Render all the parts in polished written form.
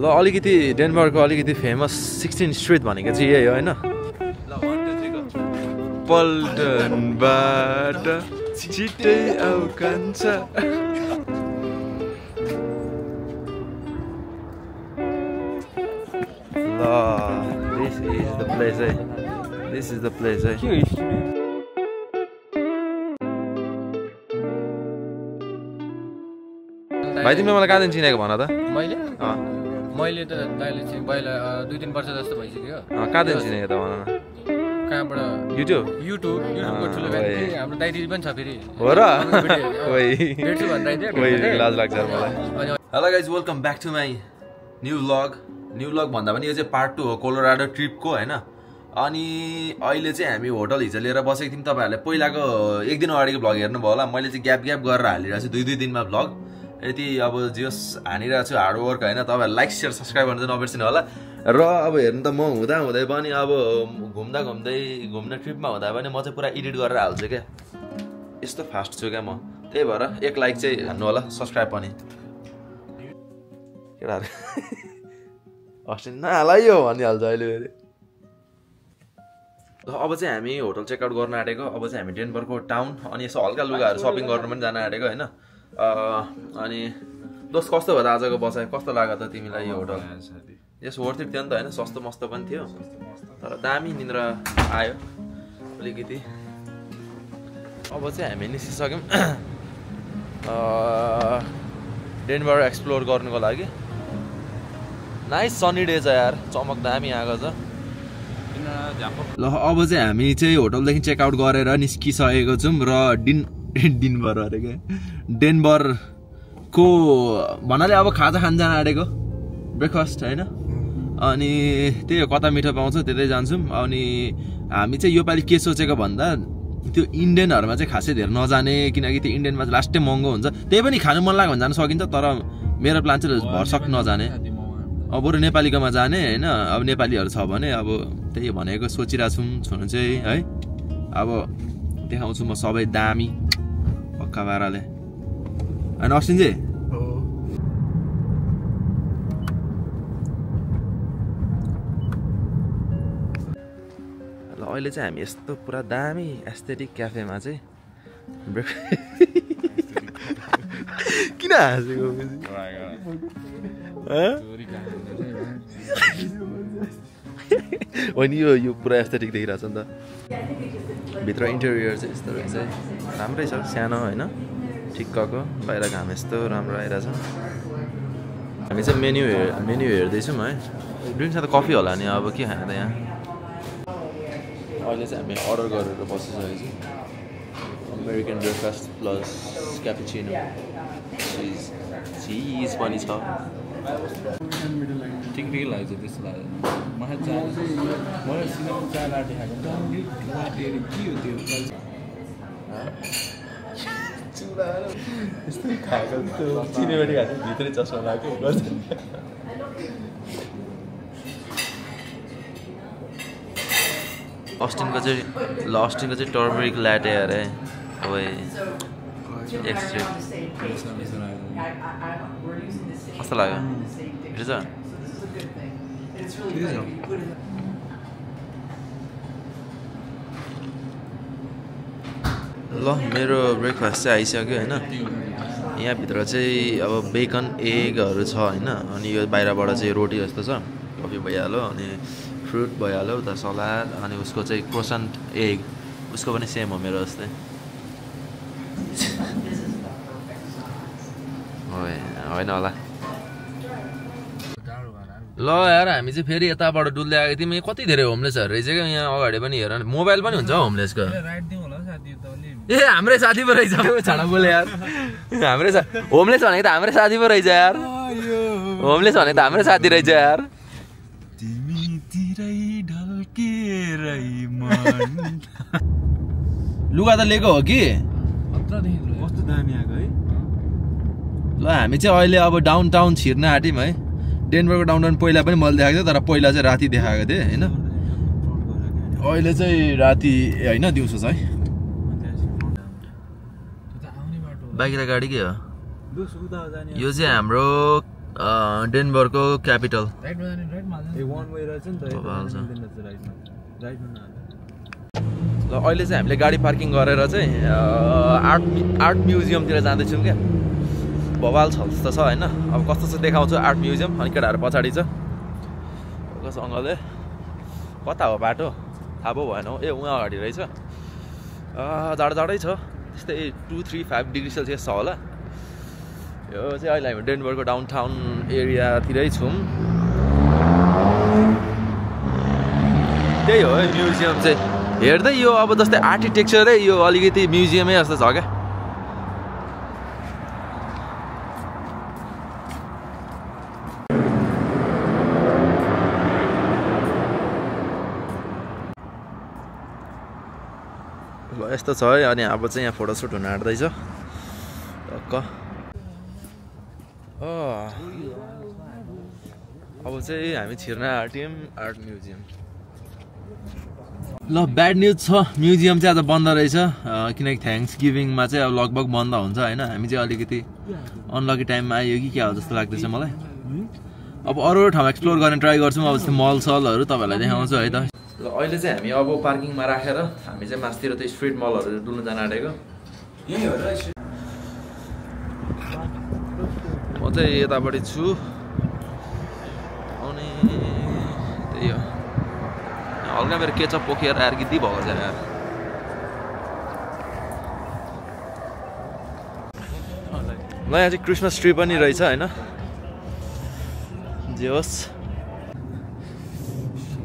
ल अलिकति डेनभरको अलिकति फेमस 16 स्ट्रिट भनेको चाहिँ यही हो हैन पल्टनबाट छिटै आउ कान्छा This is the place, eh? This is the place, eh? भाइ तिमीले मलाई कहाँदेखि चिनेको भन त मैले त दाइले चाहिँ पहिला 2-3 वर्ष जस्तो भइसक्यो कहाँदेखि चिनेको त भन न कहाँबाट युट्युबको ठुलो फ्यान हाम्रो दाइ दिदी पनि छ फेरि हो र भेट्छु भन्दै थियो लाज लाग्छ मलाई hello guys welcome back to my new vlog भन्दा पनि यो चाहिँ पार्ट 2 हो कोलोराडो ट्रिपको हैन अनि अहिले चाहिँ हामी होटल हिजो लिएर बसेको थियौँ तपाईहरुले पहिलाको एक दिन अगाडिको भ्लग हेर्नुभयो होला मैले चाहिँ ग्याप गरेर हालिरहेको छु 2 दिनमा भ्लग यति अब जस हानिरहेको छु हार्ड वर्क हैन तपाईहरु लाइक शेयर सब्स्क्राइब गर्न चाहिँ नबिर्सिनु होला र अब हेर्नु त म हुँदै पनि अब घुम्ने ट्रिपमा हुँदा पनि म चाहिँ पुरा एडिट गरेर हाल्छु क्या यस्तो फास्ट छु क्या म त्यही भएर एक लाइक चाहिँ हान्नु होला सब्स्क्राइब पनि केटाहरु अस्टिन नहालायो भनिहाल्छ अहिले फेरि अब चाहिँ हामी होटल चेकआउट गर्न आँटेको अब चाहिँ हामी डेनभरको टाउन अनि यसो हल्का लुगाहरू सपिङ गर्न पनि जान आँटेको हैन अनि दोस्त कस्तो भयो त आजको बसाइ कस्तो लाग्यो त तिमीलाई यो होटल यस वर्थ इट थियो नि त हैन सस्तो मस्तो पनि थियो तर दामी निन्द्रा आयो अलिकति अब चाहिँ हामी निस्किसक्यौँ डेनभर एक्सप्लोर गर्नुको लागि नाइस सनी डे छ यार चमक दामी आएको छ ल अब चाहिँ हामी चाहिँ होटलदेखि चेकआउट गरेर निस्किसकेको छौँ र डेनभर अरे क्या डेनभरको भन्नाले अब खाजा खान जान आँटेको ब्रेकफास्ट होइन अनि त्यही हो कता मिठो पाउँछ त्यतै जान्छौँ अनि हामी चाहिँ योपालि के सोचेको भन्दा त्यो इन्डियनहरूमा चाहिँ खासै धेरै नजाने किनकि त्यो इन्डियनमा चाहिँ लास्टै महँगो हुन्छ त्यही पनि खानु मन लाग्यो भने जान सकिन्छ तर मेरो प्लान चाहिँ भरसक नजाने अब बरु नेपालीकोमा जाने होइन अब नेपालीहरू छ भने अब त्यही भनेको सोचिरहेको छौँ छुनु चाहिँ है अब देखाउँछु म सबै दामी पक्का पाराले होइन अस्टिन चाहिँ ल अहिले चाहिँ हामी यस्तो पुरा दामी एस्थेटिक क्याफेमा चाहिँ किन हाँसेको हो नि यो पुरा एस्थेटिक देखिरहेको छ नि त भित्र इन्टेरियर चाहिँ यस्तो रहेछ राम्रै छ सानो होइन ठिक्कको बाहिर घाम यस्तो राम्रो आइरहेछ हामी चाहिँ मेन्यु हेर्दैछौँ है ड्रिङ्क्स त कफी होला नि अब के खाने त यहाँ अहिले चाहिँ हामी अर्डर गरेर बसिसकेको छौँ अमेरिकन ब्रेकफास्ट प्लस क्यापुचिनो चिज पनि छ ठिक लाग्छ त्यस्तो लाग्यो मलाई सिनेमा चार देखाएको यस्तै खाएको त्यो चिनेबारी खाएको भित्रै चस्मा लाग्यो अस्टिनको चाहिँ टर्मरिक ल्याटे अरे अब एक्सट्रा कस्तो लाग्यो ठिक छ ल मेरो ब्रेकफास्ट चाहिँ आइसक्यो होइन यहाँभित्र चाहिँ अब बेकन एगहरू छ होइन अनि यो बाहिरबाट चाहिँ रोटी जस्तो छ कफी भइहाल्यो अनि फ्रुट भइहाल्यो उता सलाद अनि उसको चाहिँ क्रोसन्ट एग उसको पनि सेम हो मेरो जस्तै होइन होला ल यार हामी चाहिँ फेरि यताबाट डुल्दै आएको थियौँ कति धेरै होमलेसहरू रहेछ क्या यहाँ अगाडि पनि हेर मोबाइल पनि हुन्छ होमलेसको ए हाम्रै साथी पो रहेछ छाडा बोले यार हाम्रै होमलेस भनेको त हाम्रै साथी पो रहेछ यार होमलेस भनेको त हाम्रै साथी रहेछ यार लुगा त लिएको हो कि कस्तो दामी आएको है ल हामी चाहिँ अहिले अब डाउन टाउन छिर्न आँट्यौँ है डेनभरको डाउन टाउन पहिला पनि मैले देखाएको थिएँ तर पहिला चाहिँ राति देखाएको थिएँ होइन अहिले चाहिँ राति होइन दिउँसो छ है बाइक र गाडी के हो यो चाहिँ हाम्रो डेनभरको क्यापिटल ल अहिले चाहिँ हामीले गाडी पार्किङ गरेर चाहिँ आर्ट म्युजियमतिर जाँदैछौँ क्या भवाल छ जस्तो छ होइन अब कस्तो छ देखाउँछु आर्ट म्युजियम अनि केटाहरू पछाडि छ सँगले कता हो बाटो थाहा पो भएन हौ ए उहाँ अगाडि रहेछ जाडै छ त्यस्तै 2-3-5 डिग्री सेल्सियस छ होला यो चाहिँ अहिले हामी डेनभरको डाउनटाउन एरियातिरै छौँ त्यही हो है म्युजियम चाहिँ हेर्दै यो अब जस्तै आर्किटेक्चरै यो अलिकति म्युजियमै जस्तो छ क्या ल यस्तो छ है अनि अब चाहिँ यहाँ फोटोसुट हुन आँट्दैछ टक्क अब चाहिँ हामी छिर्न आँट्यौँ आर्ट म्युजियम ल ब्याड न्युज छ म्युजियम चाहिँ आज बन्द रहेछ किनकि थ्याङ्क्स गिभिङमा चाहिँ अब लगभग बन्द हुन्छ होइन हामी चाहिँ अलिकति अनलकी टाइममा आयो कि क्या हो जस्तो लाग्दैछ मलाई अब अरू ठाउँमा एक्सप्लोर गर्ने ट्राई गर्छौँ अब जस्तै मल सलहरू तपाईँहरूलाई देखाउँछु है त ल अहिले चाहिँ हामी अब पार्किङमा राखेर हामी चाहिँ मासतिर त स्ट्रिट मलहरू डुल्न जान आँटेको म चाहिँ यतापट्टि छु अनि त्यही हो हल्का मेरो केचप पोखेर यार गिद्दी भएको छ यार ल यहाँ चाहिँ क्रिसमस ट्री पनि रहेछ होइन जे होस्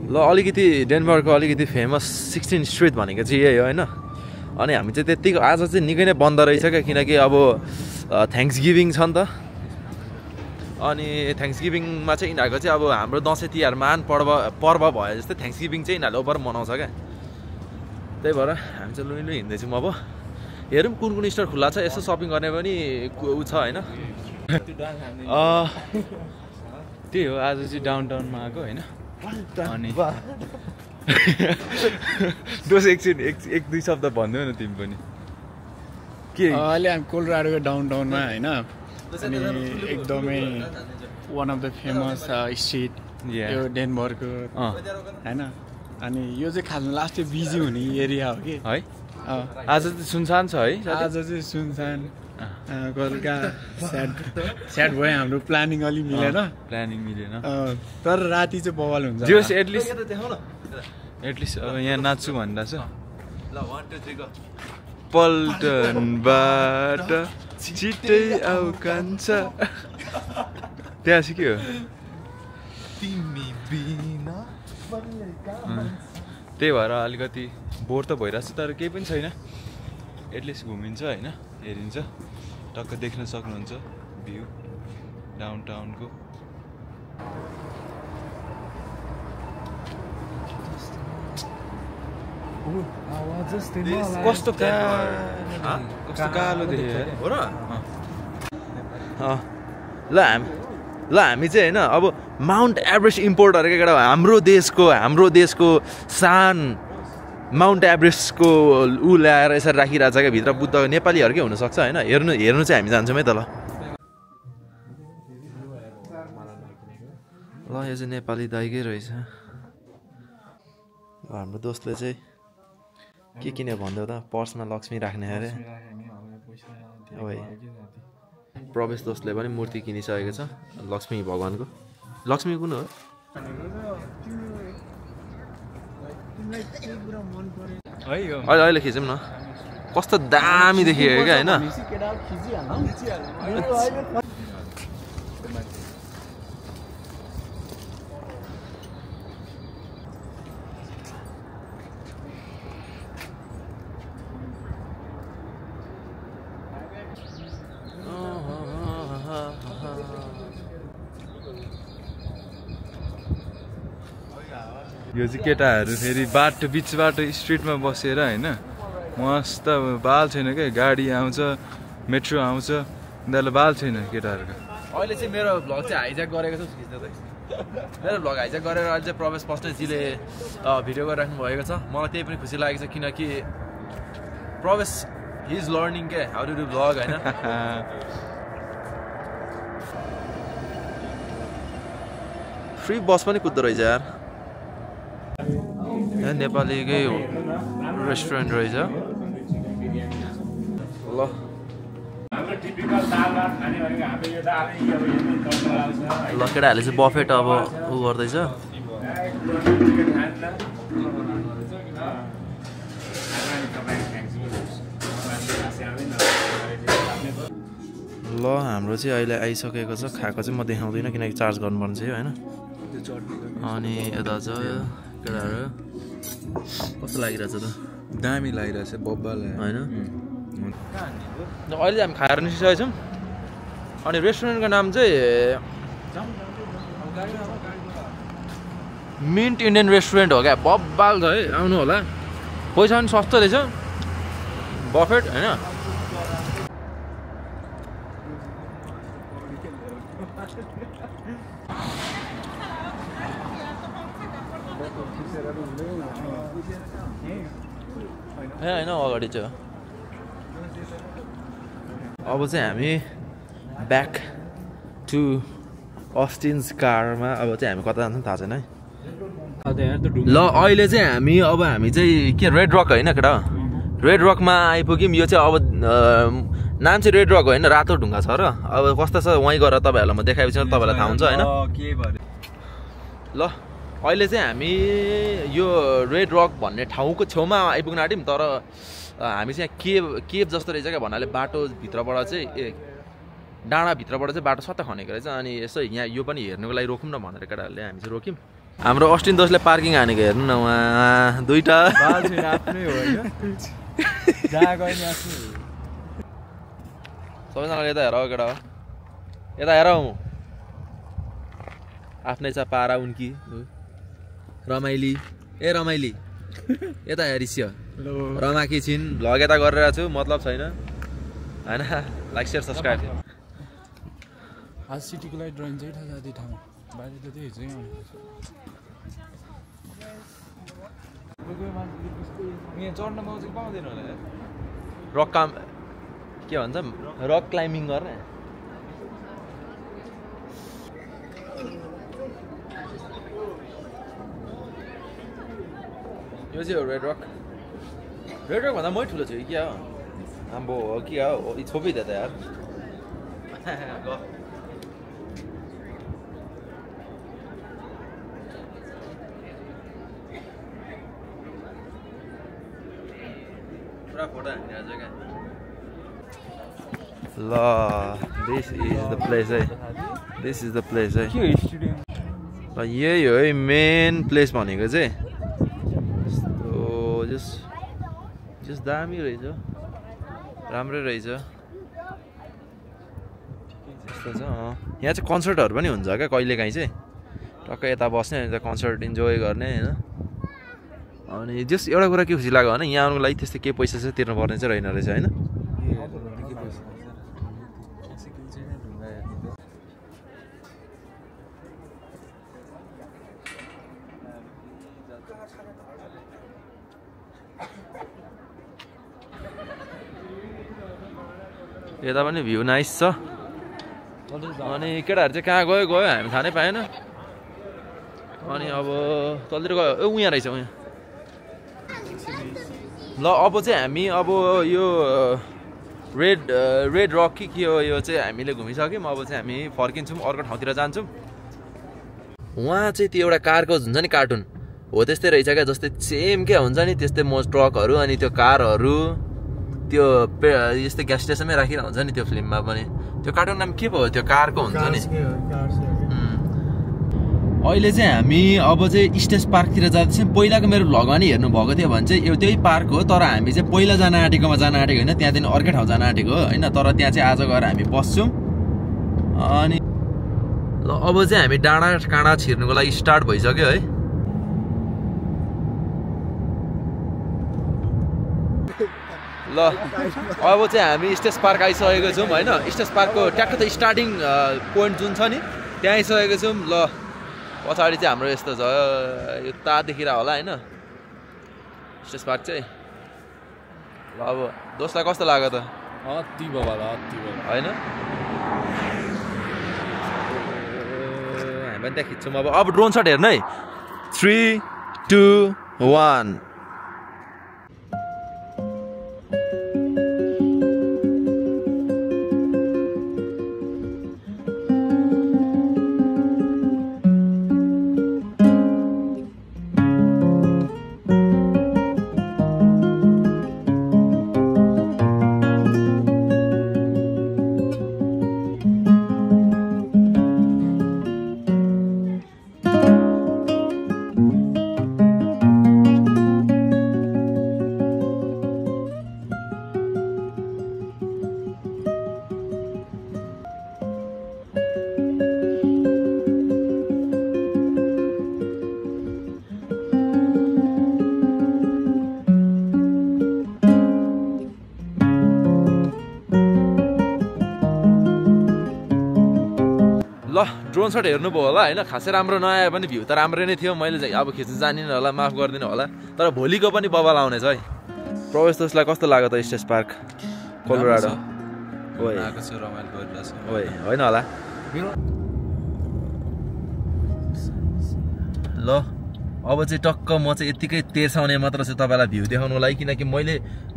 ल अलिकति डेनभरको अलिकति फेमस 16 स्ट्रिट भनेको चाहिँ यही हो होइन अनि हामी चाहिँ त्यत्तिको आज चाहिँ निकै नै बन्द रहेछ क्या किनकि अब थ्याङ्क्स गिभिङ छ नि त अनि थ्याङ्क्स गिभिङमा चाहिँ यिनीहरूको चाहिँ अब हाम्रो दसैँ तिहार महान पर्व भयो जस्तै थ्याङ्क्स गिभिङ चाहिँ यिनीहरूले ओभर मनाउँछ क्या त्यही भएर हामी चाहिँ लुइलो हिँड्दैछौँ अब हेरौँ कुन कुन स्टोर खुल्ला छ यसो सपिङ गर्ने पनि ऊ छ होइन त्यही हो आज चाहिँ डाउनटाउनमा आएको होइन अनि दोष एकछिन एक दुई शब्द भन्दै न तिमी पनि के अहिले हामी कोलोराडोको डाउनटाउनमा होइन अनि एकदमै one of the famous street यो डेनभरको होइन अनि यो चाहिँ खासमा लास्ट बिजी हुने एरिया हो कि है आज चाहिँ सुनसान छ है आज चाहिँ सुनसान कलका स्याड भयो हाम्रो प्लानिङ अलि मिलेन तर राति चाहिँ बवाल हुन्छ एटलिस्ट अब यहाँ नाच्छु भन्दा छ पल्टनबाट छिटै आउ कान्छ त्यहाँ चाहिँ के हो त्यही भएर अलिकति बोर त भइरहेछ तर केही पनि छैन एटलिस्ट घुमिन्छ होइन हेरिन्छ टक्क देख्न सक्नुहुन्छ भ्यू डाउनटाउनको कस्तो कालो देख्यो हो र ल हामी चाहिँ होइन अब माउन्ट एभरेस्ट इम्पोर्टहरूको एउटा हाम्रो देशको सान माउन्ट एभरेस्टको ऊ ल्याएर यसरी राखिरहेछ क्या भित्र बुद्ध नेपालीहरूकै हुनसक्छ होइन हेर्नु चाहिँ हामी जान्छौँ है त ल यो चाहिँ नेपाली दाइकै रहेछ हाम्रो दोस्तले चाहिँ के किन्यो भन्दै त पर्समा लक्ष्मी राख्ने अरे प्रवेश दोस्तले पनि मूर्ति किनिसकेको छ लक्ष्मी भगवानको लक्ष्मी कुन हो अहिले खिचौँ न कस्तो दामी देखियो क्या होइन यो चाहिँ केटाहरू फेरि बिच बाटो स्ट्रिटमा बसेर होइन मस्त बाल छैन क्या गाडी आउँछ मेट्रो आउँछ उनीहरूलाई बाल छैन केटाहरूको अहिले चाहिँ मेरो भ्लग चाहिँ हाइज्याक गरेको छ मेरो भ्लग हाइज्याक गरेर अहिले चाहिँ प्रवेश पस्नेजीले भिडियो गरिराख्नु भएको छ मलाई त्यही पनि खुसी लागेको छ किनकि प्रवेश हि इज लर्निङ के हाउ टु डु भ्लग होइन फ्री बस पनि कुद्दो रहेछ यार यहाँ नेपालीकै रेस्टुरेन्ट रहेछ ल ल केटाहरूले चाहिँ बफेट अब उ गर्दैछ ल हाम्रो चाहिँ अहिले आइसकेको छ खाएको चाहिँ म देखाउँदिनँ किनकि चार्ज गर्नुपर्ने छ होइन अनि यता चाहिँ केटाहरू कस्तो लागिरहेछ त दामी लागिरहेछ बब्बाल होइन अहिले चाहिँ हामी खाएर निस्किसकेको छौँ अनि रेस्टुरेन्टको नाम चाहिँ मिन्ट इन्डियन रेस्टुरेन्ट हो क्या बब्बाल छ है आउनु होला पैसा पनि सस्तो रहेछ बफेट होइन होइन अगाडि चाहिँ अब चाहिँ हामी ब्याक टु अस्टिन्स कारमा अब चाहिँ हामी कता जान्छौँ थाहा छैन है ल अहिले चाहिँ हामी चाहिँ के रेड रक होइन केटा रेड रकमा आइपुग्यौँ यो चाहिँ अब नाम चाहिँ रेड रक होइन रातो ढुङ्गा छ र अब कस्तो छ वहीँ गएर तपाईँहरूलाई म देखाएपछि तपाईँलाई थाहा हुन्छ होइन ल अहिले चाहिँ हामी यो रेड रक भन्ने ठाउँको छेउमा आइपुग्न आँट्यौँ तर हामी चाहिँ यहाँ केभ जस्तो रहेछ क्या भन्नाले बाटोभित्रबाट चाहिँ डाँडाभित्रबाट चाहिँ बाटो सट्टा खनेको रहेछ अनि यसो यहाँ यो पनि हेर्नुको लागि रोकौँ न भनेर केटाहरूले हामी चाहिँ रोक्यौँ हाम्रो अस्टिन दोषले पार्किङ हानेको हेर्नु न उहाँ दुईवटा सबैजनाले यता हेर केटा यता हेर आफ्नै छ पारा उन्की रमाइली ए रमाइली यता हेरिसियो रमाकी छिन् भ्लग यता गरिरहेको छु मतलब छैन होइन लाइक सेयर सब्सक्राइब आज सिटीको लागि ड्रइङ चाहिँ थाहा जाति ठाउँ बाहिर त त्यही चाहिँ यहाँ चढ्न मौज पाउँदैन होला रक काम के भन्छ रक क्लाइम्बिङ गर्ने यो चाहिँ हो रेड रक भन्दा मै ठुलो छु कि क्या हो आम्बो हो कि हो छोपिदियो त यार पुरा फोटो हानिरहेको छ क्या ल दिस इज द प्लेस है दिस इज द प्लेस है ल यही हो है मेन प्लेस भनेको चाहिँ जस दामी रहेछ राम्रै रहेछ यस्तो छ यहाँ चाहिँ कन्सर्टहरू पनि हुन्छ क्या कहिलेकाहीँ चाहिँ टक्कै यता बस्ने अनि त कन्सर्ट इन्जोय गर्ने होइन अनि जस एउटा कुरा के खुसी लाग्यो भने यहाँ आउनुको लागि त्यस्तो केही पैसा चाहिँ तिर्नुपर्ने चाहिँ रहेन रहेछ होइन यता पनि भ्यू नाइस छ अनि केटाहरू चाहिँ कहाँ गयो हामी थाहा नै पाएन अनि अब तलतिर गयो उहाँ रहेछ उहाँ ल अब चाहिँ हामी अब यो रेड रक कि के हो यो चाहिँ हामीले घुमिसक्यौँ अब चाहिँ हामी फर्किन्छौँ अर्को ठाउँतिर जान्छौँ उहाँ चाहिँ त्यो एउटा कारको हुन्छ नि कार्टुन हो त्यस्तै रहेछ क्या जस्तै सेम क्या हुन्छ नि त्यस्तै ट्रकहरू अनि त्यो कारहरू त्यो यस्तै ग्यास स्टेसनमै राखिरहेको हुन्छ नि त्यो फिल्ममा पनि त्यो कार्टुन नाम के भयो त्यो कारको हुन्छ नि अहिले चाहिँ हामी अब चाहिँ स्टेज पार्कतिर जाँदैछौँ पहिलाको मेरो भ्लगमा नि हेर्नुभएको थियो भने चाहिँ त्यही पार्क हो तर हामी चाहिँ पहिला जान आँटेकोमा जान आँटेको होइन त्यहाँदेखि अर्कै ठाउँ जान आँटेको होइन तर त्यहाँ चाहिँ आज गएर हामी बस्छौँ अनि ल अब चाहिँ हामी डाँडा काँडा छिर्नुको लागि स्टार्ट भइसक्यो है ल अब चाहिँ हामी स्टेज पार्क आइसकेको छौँ होइन स्टेज पार्कको ट्याक्क त स्टार्टिङ पोइन्ट जुन छ नि त्यहाँ आइसकेको छौँ ल पछाडि चाहिँ हाम्रो यस्तो छ यो तार देखिरह होला होइन स्टेज पार्क चाहिँ ल अब दोस्तलाई कस्तो लाग्यो त अति बबाल होइन हामी पनि त्यहाँ खिच्छौँ अब ड्रोन सट हेर्नु है 3 2 1 ल ड्रोन सट हेर्नुभयो होला होइन खासै राम्रो नआए पनि भ्यू त राम्रै नै थियो मैले चाहिँ अब खिच्न जानिनँ होला माफ गरिदिनु होला तर भोलिको पनि बबाल आउनेछ है प्रवेश दोषलाई कस्तो लाग्यो त स्टेट पार्क कोलोराडो ओए होइन होला ल अब चाहिँ टक्क म चाहिँ यतिकै तेर्साउने मात्र छु तपाईँलाई भ्यू देखाउनुलाई किनकि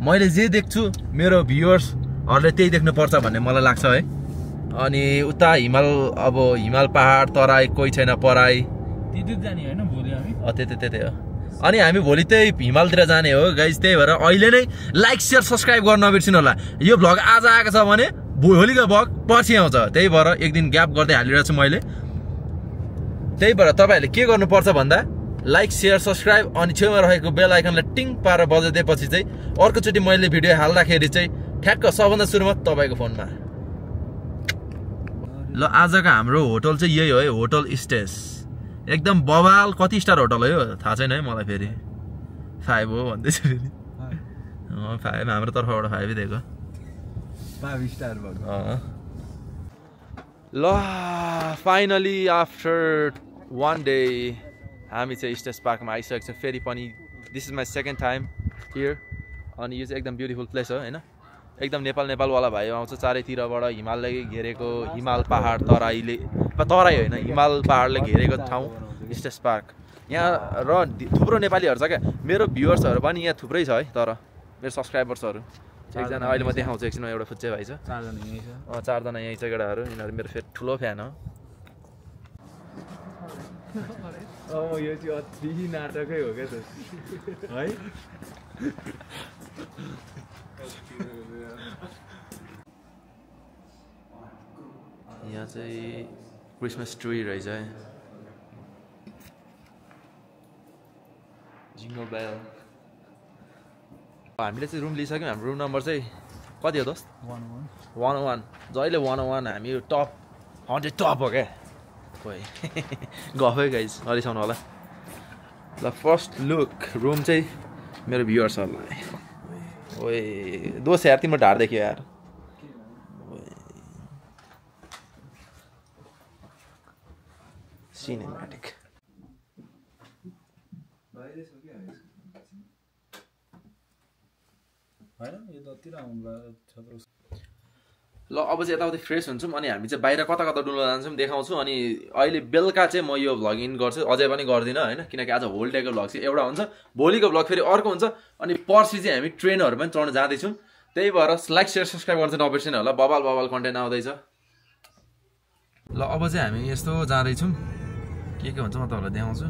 मैले जे देख्छु मेरो भ्युअर्सहरूले त्यही देख्नुपर्छ भन्ने मलाई लाग्छ है अनि उता हिमाल पहाड तराई कोही छैन पराई जाने होइन भोलि हामी त्यतै हो अनि हामी भोलि त्यही हिमालतिर जाने हो गाइज त्यही भएर अहिले नै लाइक सेयर सब्सक्राइब गर्न नबिर्सिनु होला यो भ्लग आज आएको छ भने भोलिको भ्लग पछि आउँछ त्यही भएर एक दिन ग्याप गर्दै हालिरहेको छु मैले त्यही भएर तपाईँहरूले के गर्नुपर्छ भन्दा लाइक सेयर सब्सक्राइब अनि छेउमा रहेको बेल आइकनलाई टिङ पारेर बजाइदिएपछि चाहिँ अर्कोचोटि मैले भिडियो हाल्दाखेरि चाहिँ ठ्याक्क सबभन्दा सुरुमा तपाईँको फोनमा ल आजको हाम्रो होटल चाहिँ यही हो है होटल स्टेस एकदम बवाल कति स्टार होटल हो यो थाहा छैन है मलाई फेरि 5 हो भन्दैछ फेरि 5 हाम्रो तर्फबाट 5 दिएको 5 स्टार भएको ल फाइनली आफ्टर 1 डे हामी चाहिँ स्टेस पार्कमा आइसकेको छौँ फेरि पनि this is my second time here अनि यो चाहिँ एकदम ब्युटिफुल प्लेस हो होइन एकदम नेपालवाला भाइ आउँछ चारैतिरबाट हिमालले घेरेको हिमाल पहाड तराई होइन हिमाल पहाडले घेरेको ठाउँ स्टेस पार्क यहाँ र थुप्रो नेपालीहरू छ क्या मेरो भ्युअर्सहरू पनि यहाँ थुप्रै छ है तर मेरो सब्सक्राइबर्सहरू एकजना अहिले म देखाउँछु एकछिनमा एउटा फुच्चे भाइ छ 4 जना यहीँ छ केटाहरू यिनीहरू मेरो फेरि ठुलो फ्यान हो यो चाहिँ अति नाटकै हो क्या है यहाँ चाहिँ क्रिसमस ट्री रहेछ है जिङ्गल बेल हामीले चाहिँ रुम लिइसक्यौँ हाम्रो रुम नम्बर चाहिँ कति हो दोस्त 101 जहिले 101 हामी टप 100 टप हो क्या खोइ गफै गाइज अलिसम्म होला ल फर्स्ट लुक रुम चाहिँ मेरो भ्युअर्सहरूलाई ओए दोस्त यार तिम्रो ढाड देखियो यार सिनेम्याटिक ल अब चाहिँ यताउति फ्रेस हुन्छौँ अनि हामी चाहिँ बाहिर कता डुल्न जान्छौँ देखाउँछु अनि अहिले बेलुका चाहिँ म यो भ्लग इन गर्छु अझै पनि गर्दिनँ होइन किनकि आज होल डेको भ्लग चाहिँ एउटा हुन्छ भोलिको भ्लग फेरि अर्को हुन्छ अनि पर्सि चाहिँ हामी ट्रेनहरू पनि चढ्न जाँदैछौँ त्यही भएर लाइक सेयर सब्सक्राइब गर्न चाहिँ नबिर्सिनु होला बबाल कन्टेन्ट आउँदैछ ल अब चाहिँ हामी यस्तो जाँदैछौँ के हुन्छ म तपाईँहरूलाई देखाउँछु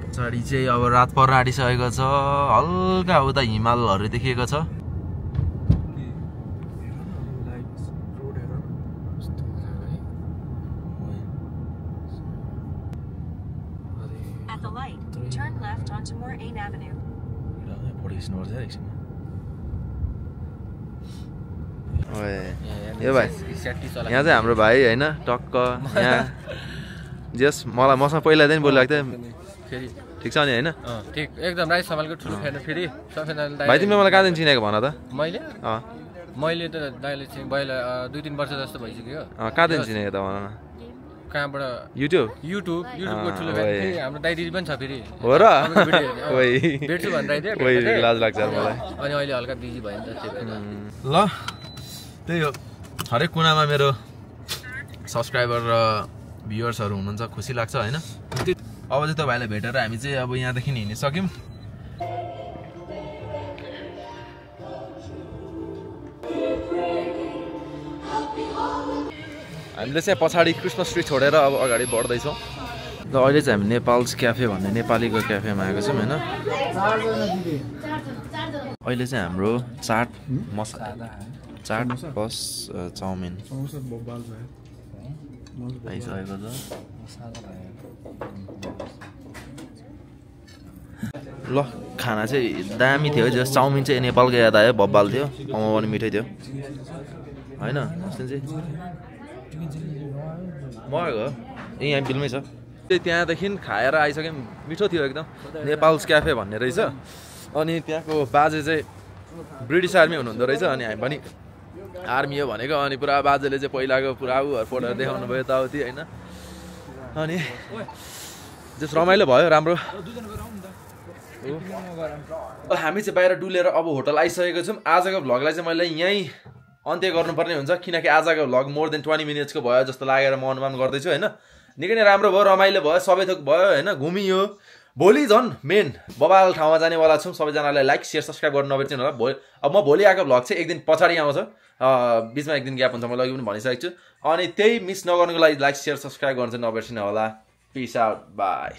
पछाडि चाहिँ अब रात पर आँटिसकेको छ हल्का उता हिमालहरू देखिएको छ यो भाइ यहाँ चाहिँ हाम्रो भाइ होइन टक्क यहाँ जस मलाई मसँग पहिलादेखि बोलिरहेको थियो ठिक छ नि होइन ठिक एकदम राइस सम्हालको ठुलो फ्यान फेरि भाइ तिमीले मलाई कहाँदेखि चिनेको भन त मैले त दाइले चाहिँ पहिला 2-3 वर्ष जस्तो भइसक्यो कहाँदेखि चिनेको त भन न कहाँबाट युट्युबको ठुलो फ्यान हाम्रो दाइ दिदी पनि छ फेरि हो र भेट्छु भनेर लाज लाग्छ मलाई अनि अहिले हल्का बिजी भयो नि त ल त्यही हो हरेक कुनामा मेरो सब्सक्राइबर र भ्युअर्सहरू हुनुहुन्छ खुसी लाग्छ होइन। अब चाहिँ तपाईँलाई भेटेर हामी चाहिँ अब यहाँदेखि हिँडिसक्यौँ। हामीले चाहिँ पछाडि क्रिसमस ट्री छोडेर अब अगाडि बढ्दैछौँ। ल अहिले चाहिँ हामी नेपाल्स क्याफे भन्ने नेपालीको क्याफेमा आएको छौँ होइन। अहिले चाहिँ हाम्रो चाट मसाला चाट प्लस चाउमिन आइसकेको छ। ल खाना चाहिँ दामी थियो है। चाउमिन चाहिँ नेपालको याद आयो, बब्बाल थियो, मोमो पनि मिठै थियो होइन। चाहिँ मगाएको ए यहाँ बिलमै छ। त्यहाँदेखि खाएर आइसक्यौँ, मिठो थियो एकदम। नेपाल्स क्याफे भन्ने रहेछ। अनि त्यहाँको बाजे चाहिँ ब्रिटिस आर्मी हुनुहुँदो रहेछ। अनि हामी पनि आर्मी हो भनेको। अनि पुरा बाजेले चाहिँ पहिलाको पुरा उहरू फोटोहरू देखाउनु भयो यताउति होइन। अनि जस रमाइलो भयो, राम्रो। हामी चाहिँ बाहिर डुलेर अब होटल आइसकेको छौँ। आजको भ्लगलाई चाहिँ मैले यहीँ अन्त्य गर्नुपर्ने हुन्छ, किनकि आजको भ्लग मोर देन 20 मिनट्सको भयो जस्तो लागेर म अनुमान गर्दैछु होइन। निकै नै राम्रो भयो, रमाइलो भयो, सबै थोक भयो होइन, घुमियो। भोलि झन् मेन बबाल ठाउँमा जानेवाला छौँ। सबैजनालाई लाइक सेयर सब्सक्राइब गर्नु नबिर्सिनु होला। अब म भोलि आएको भ्लग चाहिँ एक दिन पछाडि आउँछ, बिचमा एक दिन ग्याप हुन्छ, मैले अघि पनि भनिसकेको छु। अनि त्यही मिस नगर्नुको लागि लाइक सेयर सब्सक्राइब गर्नु चाहिँ नबिर्सिनु होला। Peace out, by.